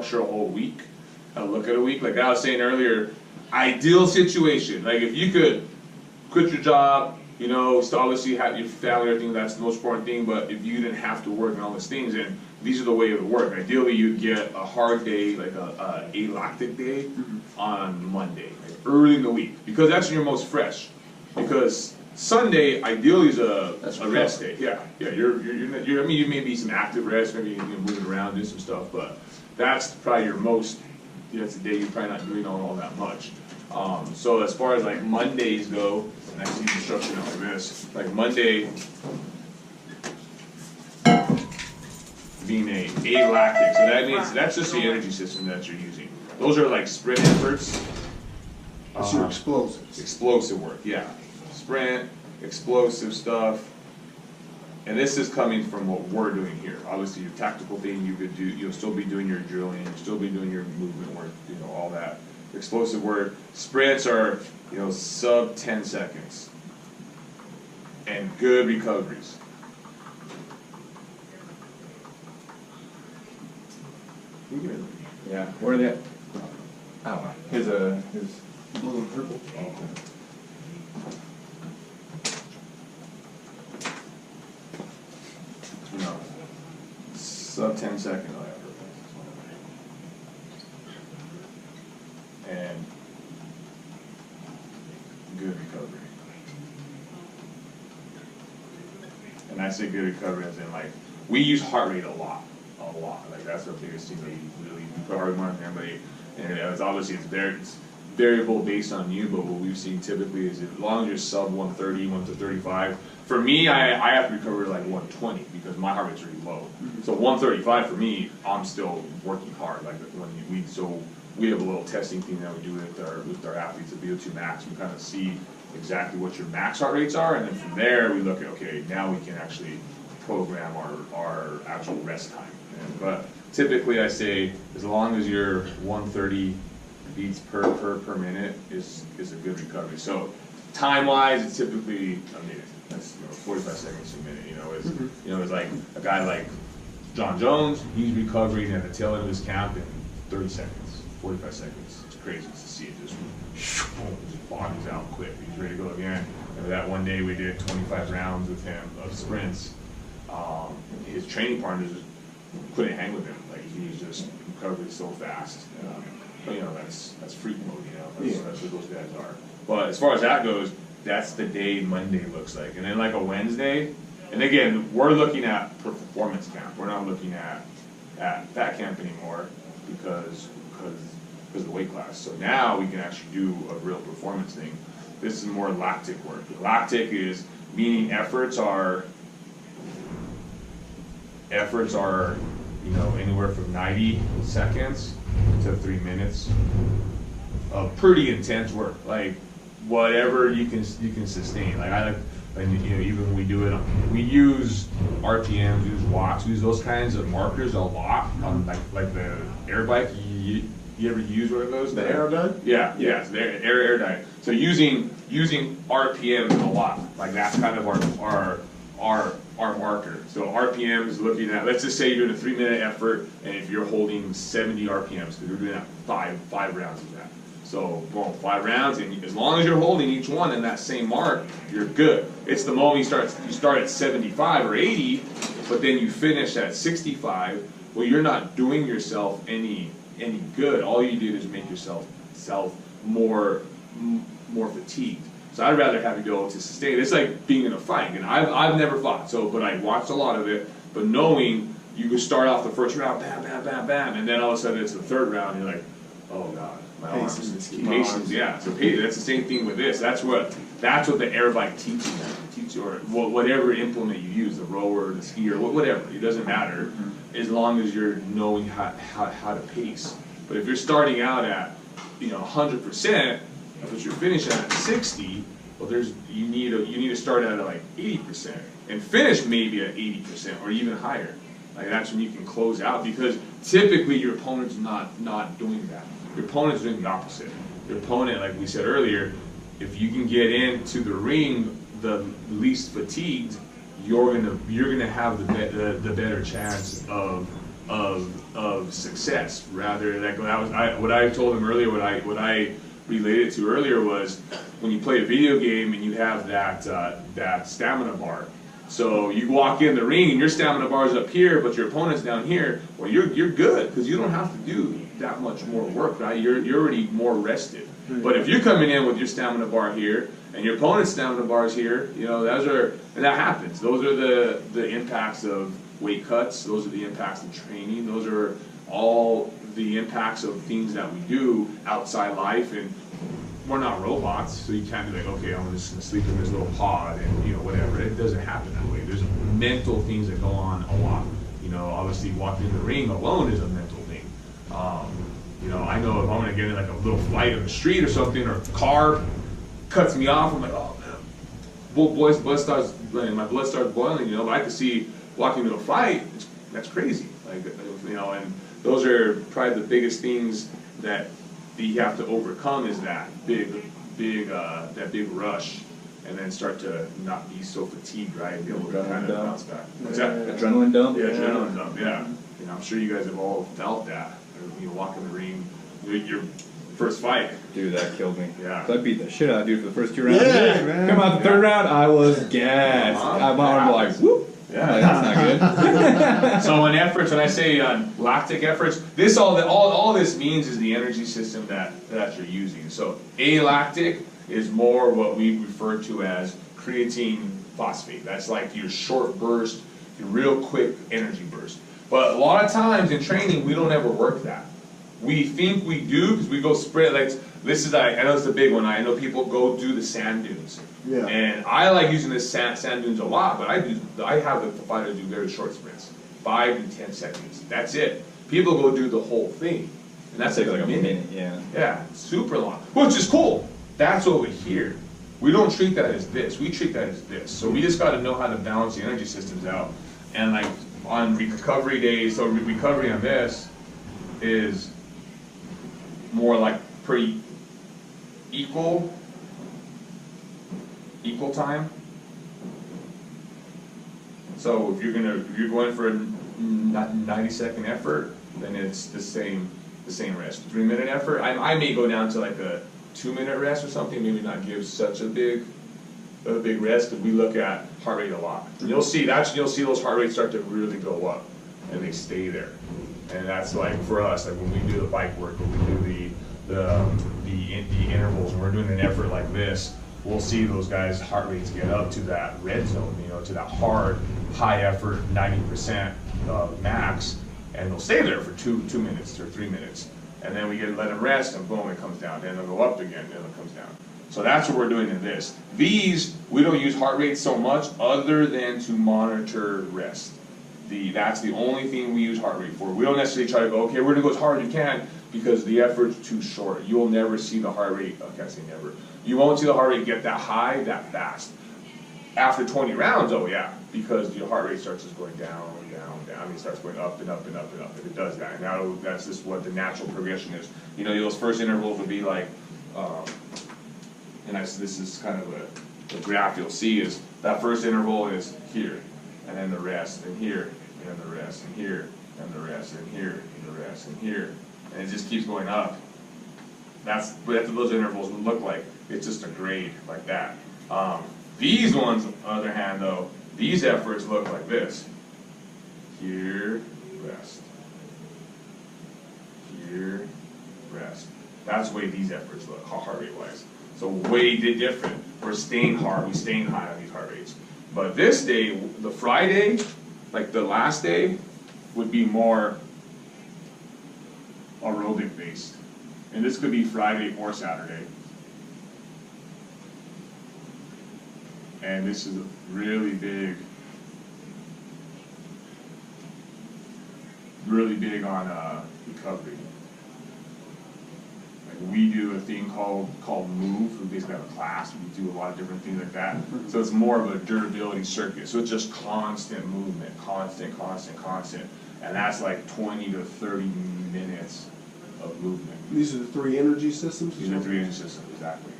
structure a whole week, look at a week. Like I was saying earlier, ideal situation. Like if you could quit your job, you know, so obviously you have your family, everything, that's the most important thing, but if you didn't have to work and all these things, and these are the way it would work. Ideally, you'd get a hard day, like a lactic day on Monday, like early in the week, because that's when you're most fresh. Because Sunday, ideally, is a rest day. Yeah, you're I mean, you may be some active rest, maybe you can move around, do some stuff, but that's probably your most, that's a day you're probably not doing all that much. So as far as like Mondays go, and I see the structure out like this, like Monday being a alactic, so that means that's just the energy system that you're using. Those are like sprint efforts. That's your explosives. Explosive work, yeah. Sprint, explosive stuff. And this is coming from what we're doing here. Obviously your tactical thing you could do, you'll still be doing your drilling, you'll still be doing your movement work, you know, all that. Explosive work. Sprints are, you know, sub 10 seconds. And good recoveries. Yeah, where are they at? Oh, his Blue and purple. You know, sub 10 seconds. And good recovery. And I say good recovery as in like, we use heart rate a lot. Like that's the biggest thing that you really put heart rate on everybody. And it's obviously it's variable based on you, but what we've seen typically is as long as you're sub 130, 135. For me, I have to recover like 120 because my heart rate's really low. So 135 for me, I'm still working hard. Like when we have a little testing thing that we do with our athletes at VO2 max. We kind of see exactly what your max heart rates are, and then from there we look at, okay, now we can actually program our actual rest time. But typically I say as long as your 130 beats per minute is a good recovery. So time wise, it's typically a minute. That's 45 seconds a minute. You know, it's like a guy like John Jones. He's recovering at the tail end of his camp in 30 seconds, 45 seconds. It's crazy to see it just boom, his body's out quick. He's ready to go again. Remember that one day we did 25 rounds with him of sprints. His training partners couldn't hang with him. Like he was just recovering so fast. But you know, that's freak mode. You know, that's what those guys are. But as far as that goes, that's the day Monday looks like. And then like a Wednesday, and again, we're looking at performance camp. We're not looking at fat camp anymore because of the weight class. So now we can actually do a real performance thing. This is more lactic work. Lactic is meaning efforts are you know, anywhere from 90 seconds to 3 minutes of pretty intense work, like whatever you can sustain. Like and you know, even when we do it, we use RPMs, use watts, we use those kinds of markers a lot on like the air bike. You ever use one of those? The Aerodyne? Yeah, it's the Aerodyne. So using RPMs a lot, like that's kind of our marker. So RPM is looking at, let's just say you're doing a 3-minute effort, and if you're holding 70 RPMs, because we're doing that five rounds of that. So boom, 5 rounds, and as long as you're holding each one in that same mark, you're good. It's the moment you start at 75 or 80, but then you finish at 65. Well, you're not doing yourself any good. All you did is make yourself more fatigued. So I'd rather have you go to sustain. It's like being in a fight, and I've never fought, but I watched a lot of it. But knowing you could start off the first round, bam, bam, bam, bam, and then all of a sudden it's the third round, and you're like, oh god, my arms. Patience, yeah. So that's the same thing with this. That's what the air bike teaches you, or whatever implement you use, the rower, the skier, whatever. It doesn't matter as long as you're knowing how to pace. But if you're starting out at 100%. But you're finishing at 60, well, you need to start out at like 80% and finish maybe at 80% or even higher. Like that's when you can close out, because typically your opponent's not doing that. Your opponent's doing the opposite. Your opponent, like we said earlier, if you can get into the ring the least fatigued, you're gonna have the better chance of of success. Rather, like what I told him earlier, what I related to earlier was when you play a video game and you have that stamina bar. So you walk in the ring and your stamina bar is up here, but your opponent's down here. Well, you're good because you don't have to do that much more work, right? You're already more rested. But if you're coming in with your stamina bar here and your opponent's stamina bar is here, you know, and that happens. Those are the impacts of weight cuts. Those are the impacts of training. Those are all the impacts of things that we do outside life. And we're not robots, so you can't be like, okay, I'm just gonna sleep in this little pod and, you know, whatever. It doesn't happen that way. There's mental things that go on a lot. You know, obviously walking in the ring alone is a mental thing. You know, I know if I'm gonna get in like a little fight on the street or something, or a car cuts me off, I'm like, oh man, my blood starts boiling, you know. But I could see walking into a fight, that's crazy. Like, you know, and those are probably the biggest things that you have to overcome, is that big rush, and then start to not be so fatigued, right? And be able to kind of bounce back. What's that? Adrenaline dump? Yeah, adrenaline dump, yeah. You know, I'm sure you guys have all felt that. You walk in the ring, your first fight. Dude, that killed me. Yeah. So I beat the shit out of dude for the first 2 rounds. Yeah, man. Come out the third round, I was gassed. My arm like, whoop. Yeah, Like, that's not good. So when I say lactic efforts, all this means is the energy system that you're using. So alactic is more what we refer to as creatine phosphate. That's like your short burst, your real quick energy burst. But a lot of times in training, we don't ever work that. We think we do because we go spread. Like this is, I know it's a big one. I know people go do the sand dunes. Yeah. And I like using the sand dunes a lot, but I have the fighter do very short sprints, 5 to 10 seconds. That's it. People go do the whole thing, and that's like a minute. Yeah. Yeah, super long, which is cool. That's over here. We don't treat that as this. We treat that as this. So we just got to know how to balance the energy systems out. And like on recovery days, so recovery on this is more like pretty equal time. So if you're going for a 90-second effort, then it's the same rest. 3-minute effort, I may go down to like a 2-minute rest or something. Maybe not give such a big rest, because we look at heart rate a lot. And you'll see those heart rates start to really go up, and they stay there. And that's like for us, like when we do the bike work, when we do the intervals, when we're doing an effort like this, we'll see those guys' heart rates get up to that red zone, you know, to that hard, high effort, 90% max, and they'll stay there for 2 minutes or 3 minutes. And then we let them rest, and boom, it comes down. Then they'll go up again, then it comes down. So that's what we're doing in this. These, we don't use heart rate so much other than to monitor rest. That's the only thing we use heart rate for. We don't necessarily try to go, okay, we're gonna go as hard as you can, because the effort's too short. You'll never see the heart rate, I can't say never. You won't see the heart rate get that high, that fast. After 20 rounds, oh yeah, because your heart rate starts just going down, down, down. It starts going up and up and up and up. If it does that, and now that's just what the natural progression is. You know, those first intervals would be like, this is kind of a graph you'll see, is that first interval is here, and then the rest, and here, and the rest, and here, and the rest, and here, and the rest, and here, and it just keeps going up. That's what those intervals would look like. It's just a grade like that. These ones, on the other hand, though, these efforts look like this. Here, rest. Here, rest. That's the way these efforts look, heart rate wise. So way different. We're staying hard, we're staying high on these heart rates. But this day, the Friday, like the last day, would be more aerobic based. And this could be Friday or Saturday. And this is really big on recovery. Like we do a thing called Move. We basically have a class. We do a lot of different things like that. So it's more of a durability circuit. So it's just constant movement, constant. And that's like 20 to 30 minutes of movement. These are the 3 energy systems? These are 3 energy systems, exactly.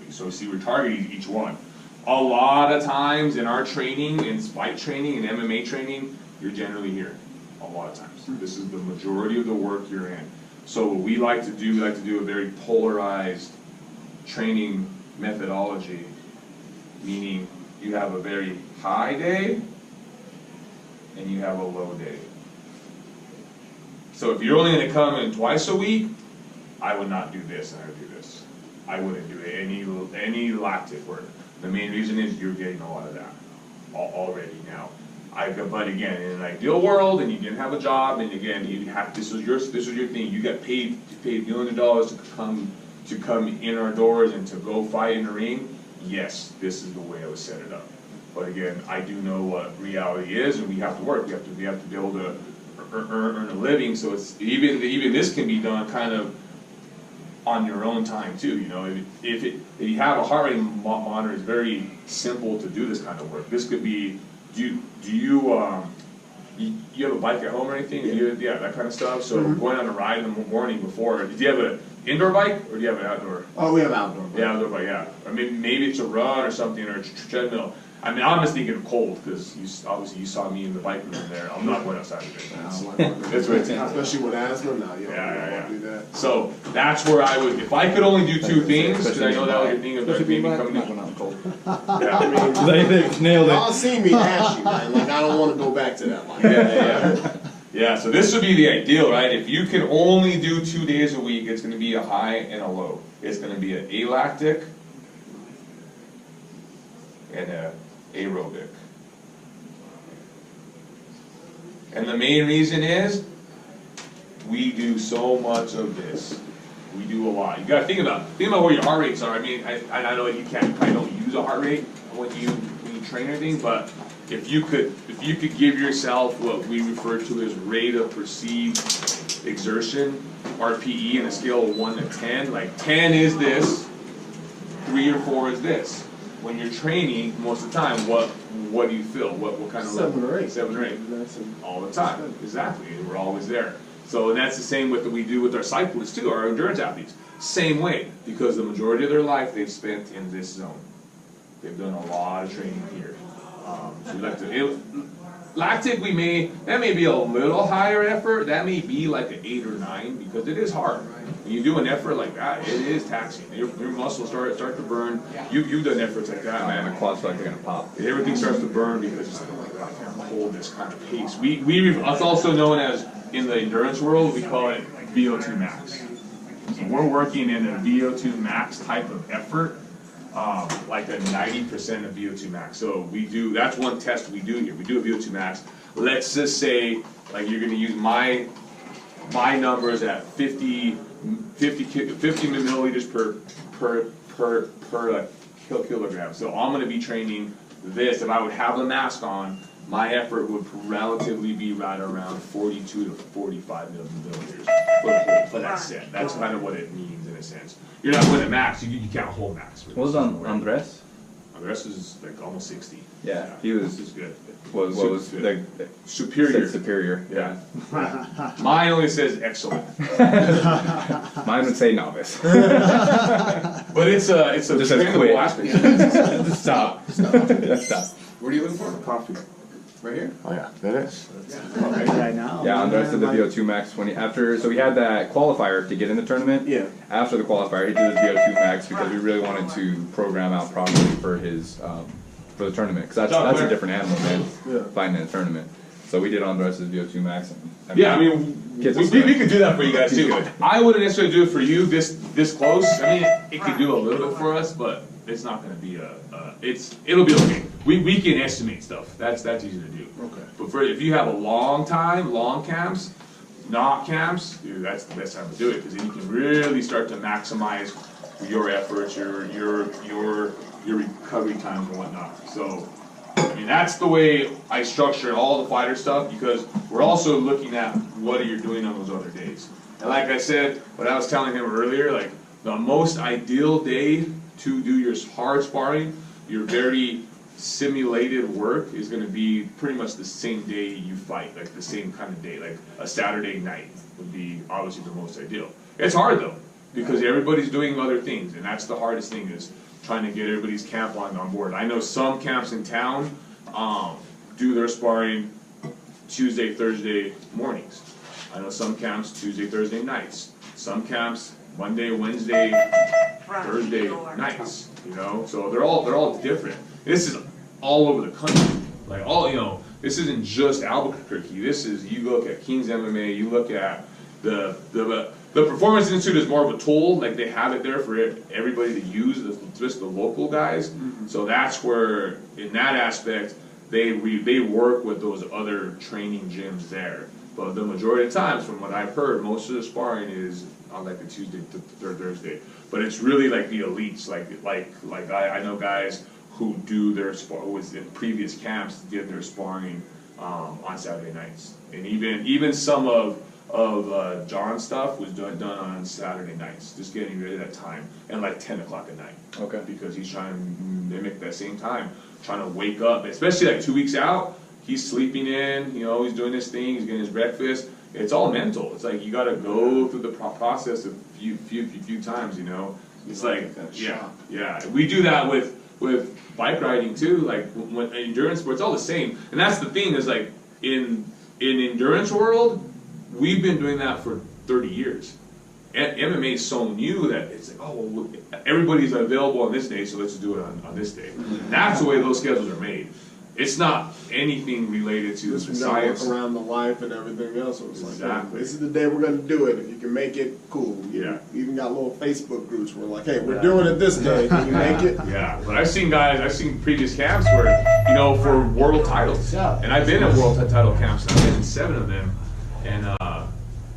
So see, we're targeting each one. A lot of times in our training, in fight training, in MMA training, you're generally here. a lot of times. This is the majority of the work you're in. So what we like to do a very polarized training methodology, meaning you have a very high day and you have a low day. So if you're only going to come in twice a week, I would not do this and I would do this. I wouldn't do any lactic work. The main reason is you're getting a lot of that already now. But again, in an ideal world, and you didn't have a job, and again, this was your thing. You got paid millions of dollars to come in our doors and to go fight in the ring. Yes, this is the way I would set it up. But again, I do know what reality is, and we have to work. We have to be able to earn a living. So it's even this can be done kind of on your own time too. You know, if you have a heart rate monitor, it's very simple to do this kind of work. This could be, do you have a bike at home or anything? Yeah, that kind of stuff. So going on a ride in the morning before, do you have an indoor bike or do you have an outdoor? Oh, we have outdoor bike. Yeah, outdoor bike, yeah. I mean, maybe it's a run or something, or a treadmill. I mean, I'm just thinking of cold, because obviously you saw me in the bike room there. I'm not going outside today. That's what it's in. Especially with asthma, no, you don't do that. So that's where I would, if I could only do two things, because I know that was your thing of maybe coming in. Yeah, I mean, they nailed it. Y'all see me ask you, man. Like, I don't want to go back to that line. Yeah, so this would be the ideal, right? If you can only do 2 days a week, it's going to be a high and a low. It's going to be an alactic and a aerobic. And the main reason is we do so much of this. We do a lot. You got to think about where your heart rates are. I mean, I know you probably don't use a heart rate when you train anything, but if you could give yourself what we refer to as rate of perceived exertion, RPE, on a scale of 1 to 10, like 10 is this, 3 or 4 is this. When you're training, most of the time, what do you feel? What kind of 7 level? or 8. 7 or 8. All the time. Exactly. We're always there. So that's the same with what we do with our cyclists too, our endurance athletes. Same way, because the majority of their life they've spent in this zone. They've done a lot of training here. So we like to, lactic, that may be a little higher effort. That may be like an 8 or 9, because it is hard. When you do an effort like that, it is taxing. Your muscles start to burn. You've done efforts like that, man. The quads feel like they're gonna pop. Everything starts to burn because it's like, oh my God, I can't hold this kind of pace. It's also known as, in the endurance world, we call it VO2 max. So we're working in a VO2 max type of effort, like a 90% of VO2 max. So that's one test we do here. We do a VO2 max. Let's just say, like, you're going to use my numbers at 50 milliliters per kilogram. So I'm going to be training this. If I would have the mask on, my effort would relatively be right around 42 to 45 milliliters for that set. That's kind of what it means in a sense. You're not going to max, you can't hold max. What was Andres? Andres is like almost 60. Yeah, he was. This is good. What was the superior? Superior. Yeah. Mine only says excellent. Mine would say novice. But it's a just says quit. Stop. What are you looking for? Coffee. Right here? Oh yeah, that is. Right now. Yeah, Andres did the VO2 max so he had that qualifier to get in the tournament. Yeah. After the qualifier, he did his VO2 max because we really wanted to program out properly for his for the tournament, because that's a different animal, man. Fighting in a tournament. So we did Andres' VO2 max. I mean, we could do that for you guys too. I wouldn't necessarily do it for you this close. I mean, it could do a little bit for us, but it's not going to be it'll be okay. We can estimate stuff. That's easy to do. Okay. But if you have a long camps, not camps, dude, that's the best time to do it, because then you can really start to maximize your efforts, your recovery times and whatnot. So, I mean, that's the way I structure all the fighter stuff, because we're also looking at what you're doing on those other days. And like I said, what I was telling him earlier, like the most ideal day to do your hard sparring, your very simulated work, is going to be pretty much the same day you fight, like the same kind of day, like a Saturday night would be obviously the most ideal. It's hard though, because everybody's doing other things, and that's the hardest thing, is trying to get everybody's camp on board. I know some camps in town do their sparring Tuesday, Thursday mornings. I know some camps Tuesday, Thursday nights. Some camps Monday, Wednesday, Thursday nights. You know, so they're all different. This is all over the country. Like this isn't just Albuquerque. This is, you look at King's MMA, you look at the Performance Institute is more of a tool. Like they have it there for everybody to use, just the local guys. So that's where, in that aspect, they work with those other training gyms there. But the majority of times, from what I've heard, most of the sparring is on like a Tuesday to Thursday. But it's really like the elites. Like I know guys who do their was in previous camps did their sparring on Saturday nights, and even some of John's stuff was done on Saturday nights, just getting rid of that time, and like 10 o'clock at night. Okay. Because he's trying to mimic that same time, trying to wake up, especially like 2 weeks out. He's sleeping in, he's doing his thing, he's getting his breakfast. It's all mental. It's like you got to go through the process a few times. It's like yeah. We do that with bike riding too. Like when endurance sports, all the same. And that's the thing is like in endurance world, we've been doing that for 30 years. MMA is so new that it's like, oh, well, everybody's available on this day, so let's do it on this day. That's the way those schedules are made. It's not anything related to the science. Work around the life and everything else. So it's like, hey, this is the day we're going to do it. If you can make it, cool. Yeah. We even got little Facebook groups where like, hey, we're doing it this day. Can you make it? Yeah. But I've seen previous camps where, for world titles. Yeah. And I've been at world title camps, and I've been in 7 of them. And,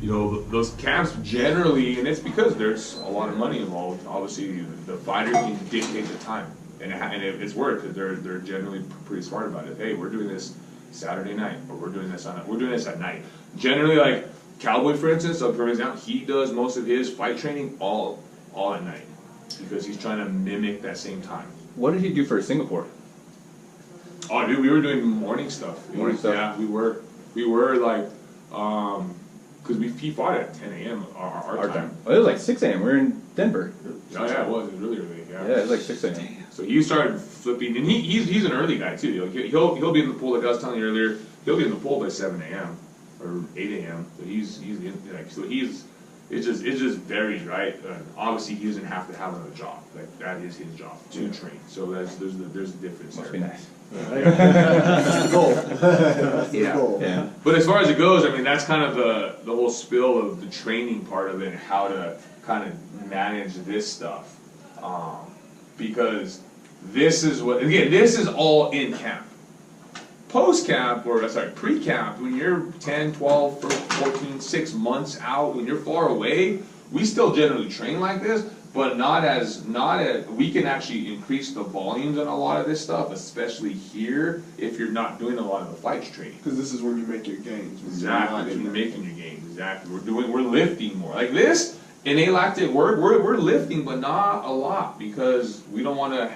those camps generally, and it's because there's a lot of money involved. Obviously, the fighter can dictate the time. And it's worked because they're generally pretty smart about it. Hey, we're doing this Saturday night, or we're doing this at night. Generally, like Cowboy, for instance, for example, he does most of his fight training all at night because he's trying to mimic that same time. What did he do for Singapore? Oh, dude, we were doing morning stuff. Yeah, we were like, because he fought at 10 a.m. our time. Oh, it was like 6 a.m. We were in Denver. Oh yeah, it was really early. Yeah, it was like 6 a.m. So he started flipping, and he's an early guy too. He'll be in the pool, like I was telling you earlier. He'll be in the pool by 7 a.m. or 8 a.m. So it just varies, right? Obviously, he doesn't have to have another job. Like that is his job to train. So there's a difference. Must there. be nice. That's the goal. That's the goal. Yeah. But as far as it goes, I mean, that's kind of the whole spill of the training part of it, and how to kind of manage this stuff. Because this is all in camp. Post-camp, pre-camp, when you're 10, 12, 14, 6 months out, when you're far away, we still generally train like this, but not as we can actually increase the volumes on a lot of this stuff, especially here, if you're not doing a lot of the fights training. Because this is when you make your gains. Exactly, when you're making your gains. Exactly, we're lifting more. Like this, in alactic work, we're lifting, but not a lot, because we don't want to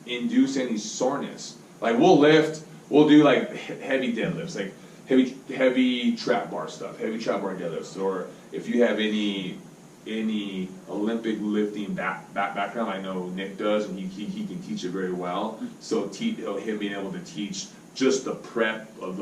induce any soreness. Like we'll do like heavy deadlifts, like heavy trap bar stuff, heavy trap bar deadlifts, or if you have any Olympic lifting background, I know Nick does, and he can teach it very well. So him being able to teach just the prep of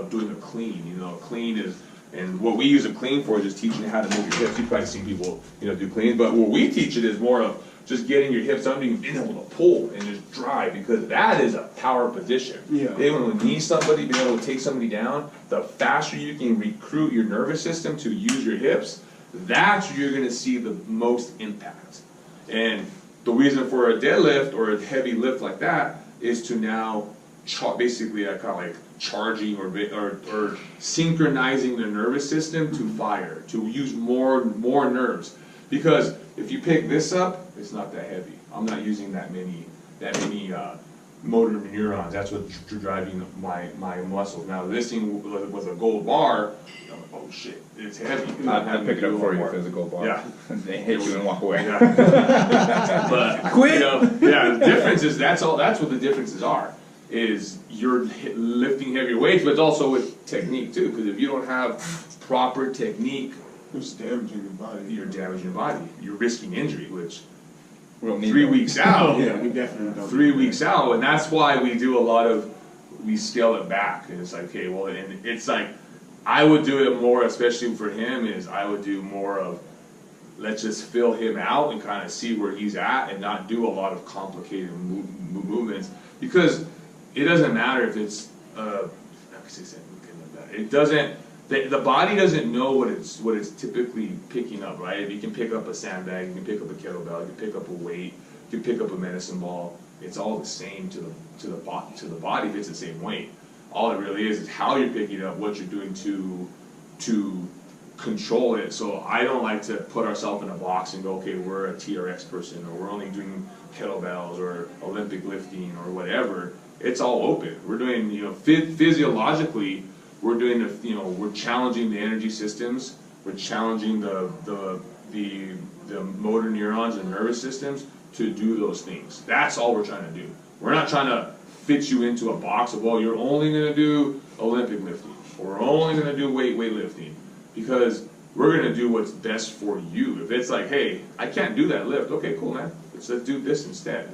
doing a clean, clean is. And what we use a clean for is just teaching you how to move your hips. You've probably seen people, do clean, but what we teach it is more of just getting your hips under you, being able to pull and just drive, because that is a power position. Yeah. Being able to knee somebody, being able to take somebody down, the faster you can recruit your nervous system to use your hips, that's where you're going to see the most impact. And the reason for a deadlift or a heavy lift like that is to now basically kind of like charging or synchronizing the nervous system to fire, to use more nerves. Because if you pick this up, it's not that heavy. I'm not using that many motor neurons. That's what's driving my muscles. Now this thing with a gold bar, oh shit, it's heavy. I'd pick it up for you if there's a gold bar. Yeah. They hit you and walk away. Yeah. But quit. The difference is that's what the differences are. Is you're lifting heavier weights, but it's also with technique too. Because if you don't have proper technique, you're just damaging your body. You're damaging your body. You're risking injury, which we don't need 3 weeks out. Yeah, we definitely don't. 3 weeks out, and that's why we do a lot of we scale it back, and it's like, okay, well, and it's like, I would do it more, especially for him, is I would do more of, let's just fill him out and kind of see where he's at and not do a lot of complicated movements, because it doesn't matter if it's, it doesn't, the body doesn't know what it's typically picking up, right? If you can pick up a sandbag, you can pick up a kettlebell, you can pick up a weight, you can pick up a medicine ball, it's all the same to the body if it's the same weight. All it really is how you're picking it up, what you're doing to control it. So I don't like to put ourselves in a box and go, okay, we're a TRX person, or we're only doing kettlebells or Olympic lifting or whatever. It's all open. We're doing, you know, physiologically, we're doing the, you know, we're challenging the energy systems, we're challenging the motor neurons and nervous systems to do those things. That's all we're trying to do. We're not trying to fit you into a box of, well, you're only going to do Olympic lifting, or we're only going to do weightlifting, because we're going to do what's best for you. If it's like, hey, I can't do that lift, okay, cool, man, let's do this instead.